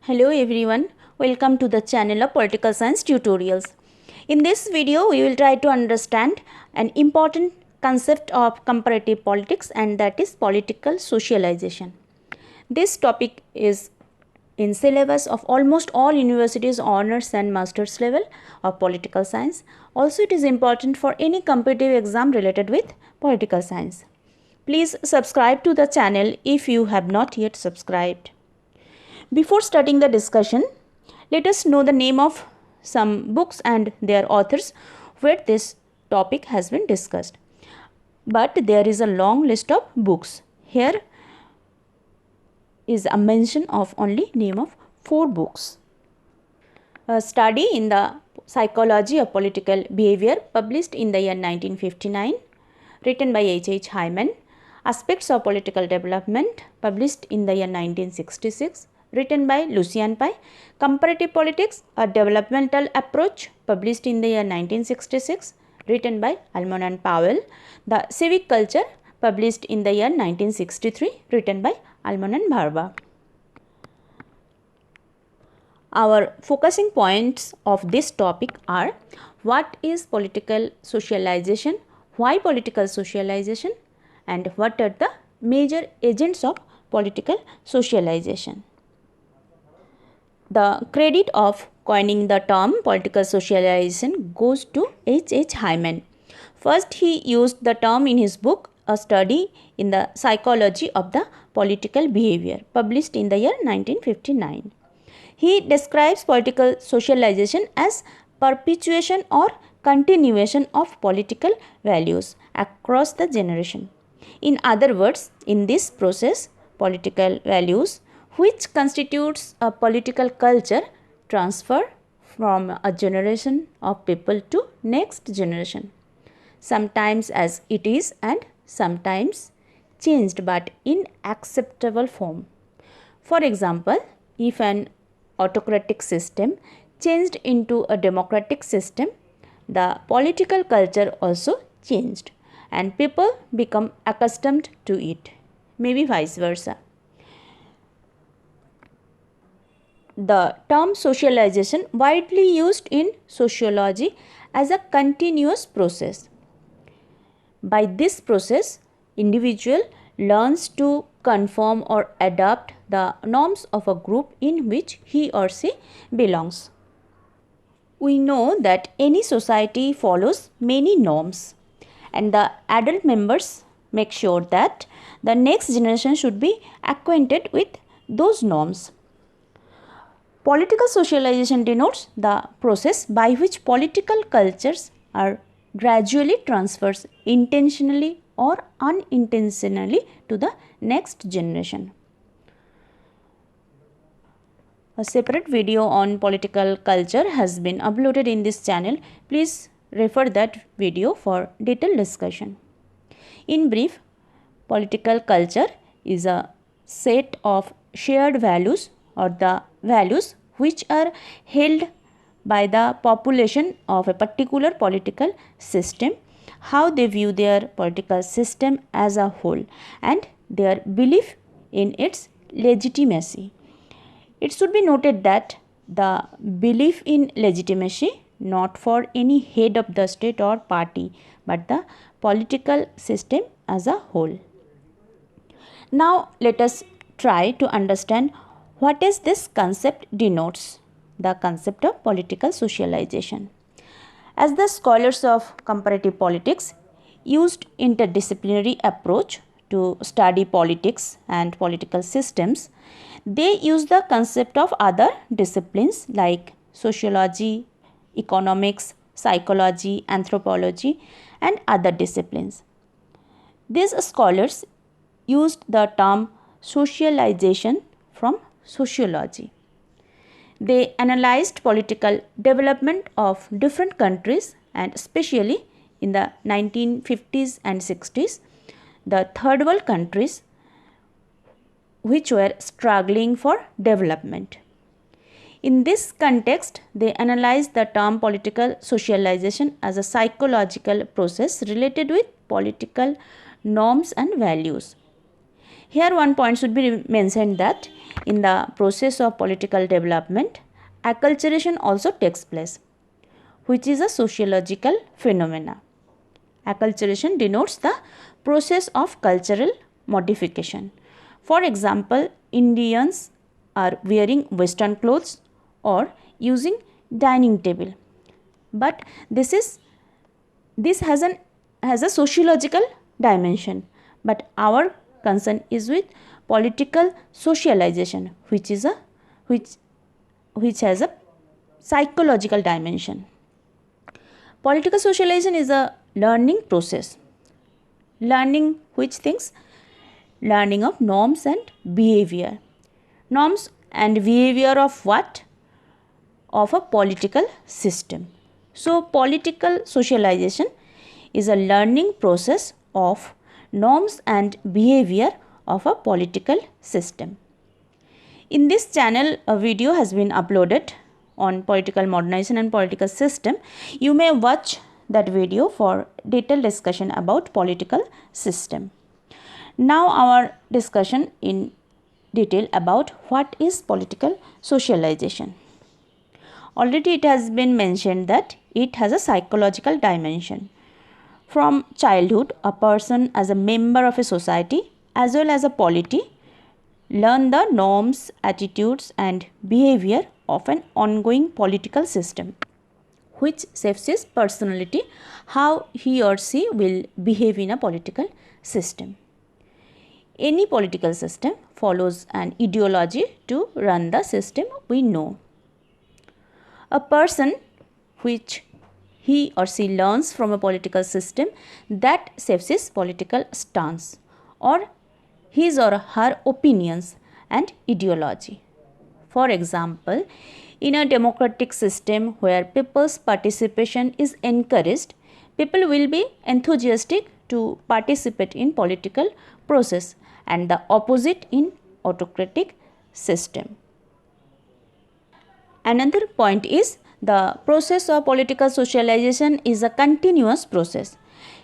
Hello everyone, welcome to the channel of Political Science Tutorials. In this video, we will try to understand an important concept of comparative politics, and that is political socialization. This topic is in syllabus of almost all universities honors and masters level of political science. Also, it is important for any competitive exam related with political science. Please subscribe to the channel if you have not yet subscribed. Before starting the discussion, let us know the name of some books and their authors where this topic has been discussed. But there is a long list of books. Here is a mention of only name of 4 books. A study in the psychology of political behavior, published in the year 1959, written by H. Hyman. Aspects of political development, published in the year 1966, written by Lucian Pye. Comparative Politics, a developmental approach, published in the year 1966, written by Almond and Powell. The Civic Culture, published in the year 1963, written by Almond and Barba. Our focusing points of this topic are: what is political socialization, why political socialization, and what are the major agents of political socialization. The credit of coining the term political socialization goes to H. Hyman. First, he used the term in his book, A Study in the Psychology of the Political Behavior, published in the year 1959. He describes political socialization as perpetuation or continuation of political values across the generation. In other words, in this process, political values, which constitutes a political culture, transfer from a generation of people to next generation, sometimes as it is and sometimes changed but in acceptable form. For example, if an autocratic system changed into a democratic system, the political culture also changed and people become accustomed to it, maybe vice versa. The term socialization, widely used in sociology as a continuous process. By this process, individual learns to conform or adopt the norms of a group in which he or she belongs. We know that any society follows many norms, and the adult members make sure that the next generation should be acquainted with those norms. Political socialization denotes the process by which political cultures are gradually transferred intentionally or unintentionally to the next generation. A separate video on political culture has been uploaded in this channel. Please refer that video for detailed discussion. In brief, political culture is a set of shared values or the values which are held by the population of a particular political system, how they view their political system as a whole, and their belief in its legitimacy. It should be noted that the belief in legitimacy not for any head of the state or party, but the political system as a whole. Now let us try to understand what is this concept denotes, the concept of political socialization. As the scholars of comparative politics used interdisciplinary approach to study politics and political systems, they use the concept of other disciplines like sociology, economics, psychology, anthropology, and other disciplines. These scholars used the term socialization from sociology. They analyzed political development of different countries, and especially in the 1950s and 60s, the third world countries which were struggling for development. In this context, they analyzed the term political socialization as a psychological process related with political norms and values. Here one point should be mentioned that in the process of political development, acculturation also takes place, which is a sociological phenomena. Acculturation denotes the process of cultural modification. For example, Indians are wearing Western clothes or using dining table. But this has a sociological dimension. But our concern is with political socialization, which has a psychological dimension. Political socialization is a learning process. Learning which things? Learning of norms and behavior. Norms and behavior of what? Of a political system. So, political socialization is a learning process of norms and behavior of a political system. In this channel, a video has been uploaded on political modernization and political system. You may watch that video for detailed discussion about political system. Now our discussion in detail about what is political socialization. Already it has been mentioned that it has a psychological dimension. From childhood, a person as a member of a society as well as a polity learn the norms, attitudes and behavior of an ongoing political system, which shapes his personality, how he or she will behave in a political system. Any political system follows an ideology to run the system we know. A person which he or she learns from a political system that shapes his political stance or his or her opinions and ideology. For example, in a democratic system where people's participation is encouraged, people will be enthusiastic to participate in political process, and the opposite in autocratic system. Another point is the process of political socialization is a continuous process.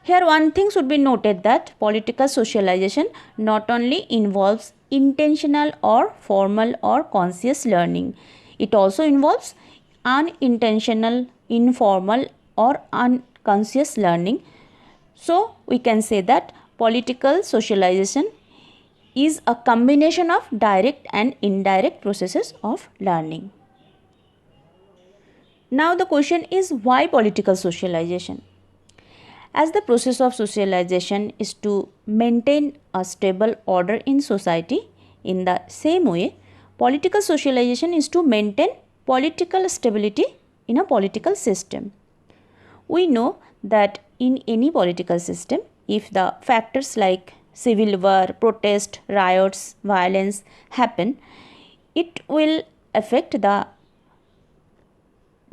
Here one thing should be noted that political socialization not only involves intentional or formal or conscious learning, it also involves unintentional, informal or unconscious learning. So we can say that political socialization is a combination of direct and indirect processes of learning. Now the question is, why political socialization? As the process of socialization is to maintain a stable order in society, in the same way, political socialization is to maintain political stability in a political system. We know that in any political system, if the factors like civil war, protest, riots, violence happen, it will affect the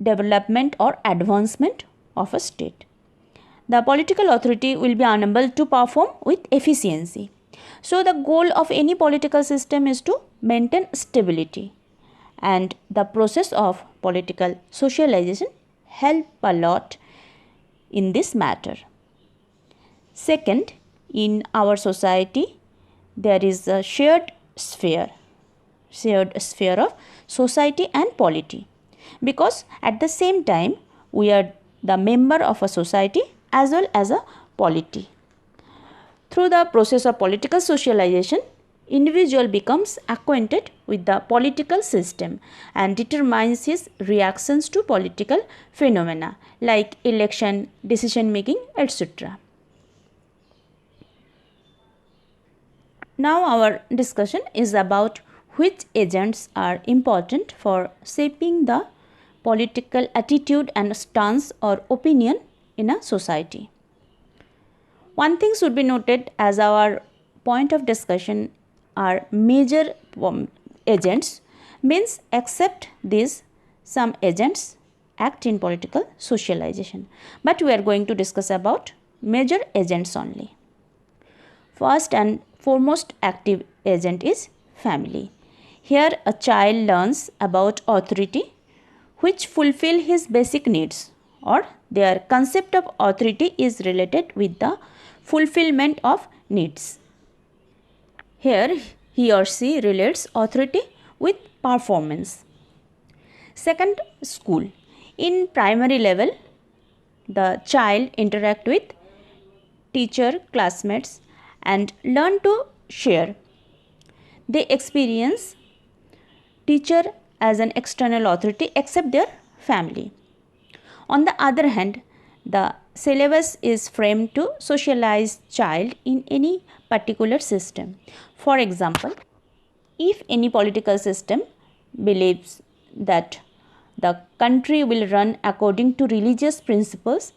development or advancement of a state. The political authority will be unable to perform with efficiency. So the goal of any political system is to maintain stability, and the process of political socialization help a lot in this matter. Second, in our society, there is a shared sphere of society and polity, because at the same time we are the member of a society as well as a polity. Through the process of political socialization, individual becomes acquainted with the political system and determines his reactions to political phenomena like election, decision making, etc. Now our discussion is about which agents are important for shaping the political attitude and stance or opinion in a society. One thing should be noted as our point of discussion are major agents, means except these some agents act in political socialization, but we are going to discuss about major agents only. First and foremost active agent is family. Here a child learns about authority which fulfill his basic needs, or their concept of authority is related with the fulfillment of needs. Here he or she relates authority with performance. Second, school. In primary level, the child interact with teacher, classmates and learn to share. They experience teacher as an external authority except their family. On the other hand, the syllabus is framed to socialize child in any particular system. For example, if any political system believes that the country will run according to religious principles,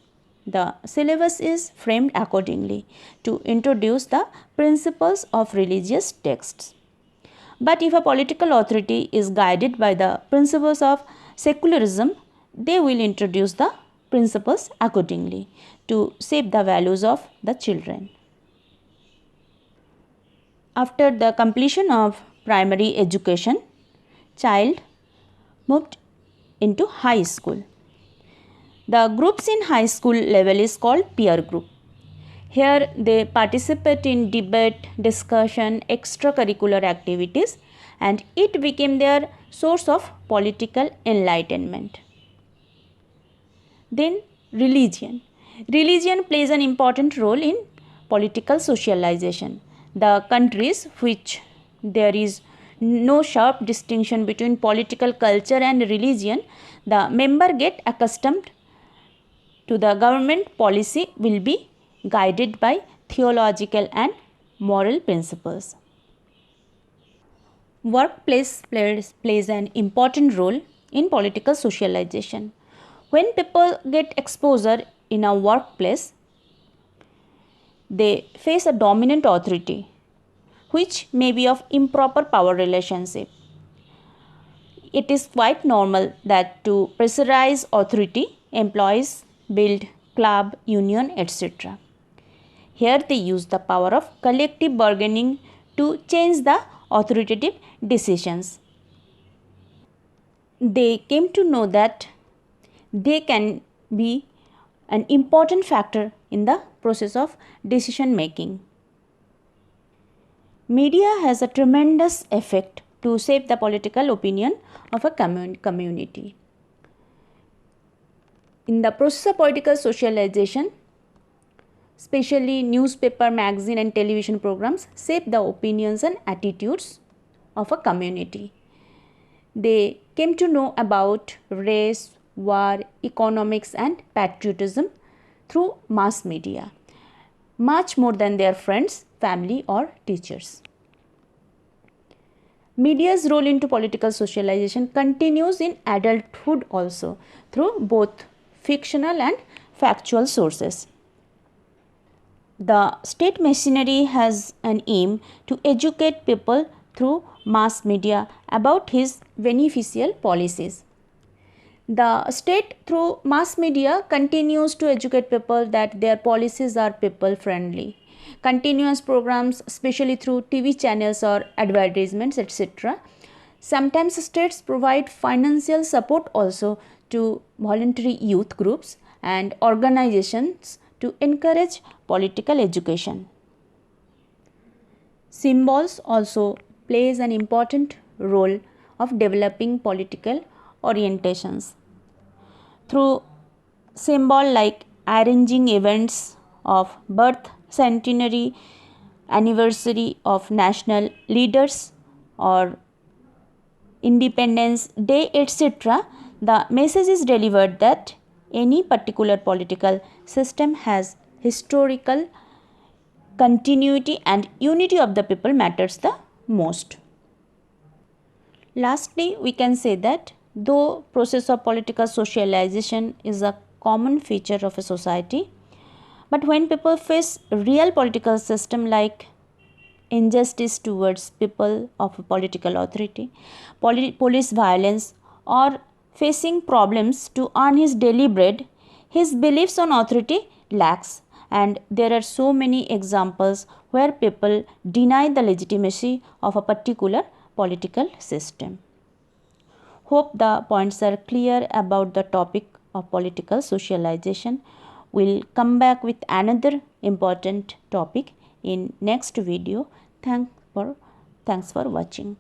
the syllabus is framed accordingly to introduce the principles of religious texts. But if a political authority is guided by the principles of secularism, they will introduce the principles accordingly to shape the values of the children. After the completion of primary education, child moved into high school. The groups in high school level is called peer group. Here they participate in debate, discussion, extracurricular activities, and it became their source of political enlightenment. Then religion. Religion plays an important role in political socialization. The countries which there is no sharp distinction between political culture and religion, the member get accustomed to the government policy will be guided by theological and moral principles. Workplace plays an important role in political socialization. When people get exposure in a workplace, they face a dominant authority which may be of improper power relationship. It is quite normal that to pressurize authority, employees build club, union, etc. Here they use the power of collective bargaining to change the authoritative decisions. They came to know that they can be an important factor in the process of decision making. Media has a tremendous effect to shape the political opinion of a community. In the process of political socialization, especially newspaper, magazine and television programs shape the opinions and attitudes of a community. They came to know about race, war, economics and patriotism through mass media, much more than their friends, family or teachers. Media's role into political socialization continues in adulthood also through both fictional and factual sources. The state machinery has an aim to educate people through mass media about his beneficial policies. The state through mass media continues to educate people that their policies are people friendly. Continuous programs, especially through TV channels or advertisements, etc. Sometimes states provide financial support also to voluntary youth groups and organizations to encourage political education. Symbols also plays an important role of developing political orientations. Through symbol like arranging events of birth, centenary, anniversary of national leaders or Independence Day, etc., the message is delivered that any particular political system has historical continuity and unity of the people matters the most. Lastly, we can say that though process of political socialization is a common feature of a society, but when people face real political system like injustice towards people of political authority, police violence or facing problems to earn his daily bread, his beliefs on authority lacks, and there are so many examples where people deny the legitimacy of a particular political system. Hope the points are clear about the topic of political socialization. We'll come back with another important topic in next video. Thanks for watching.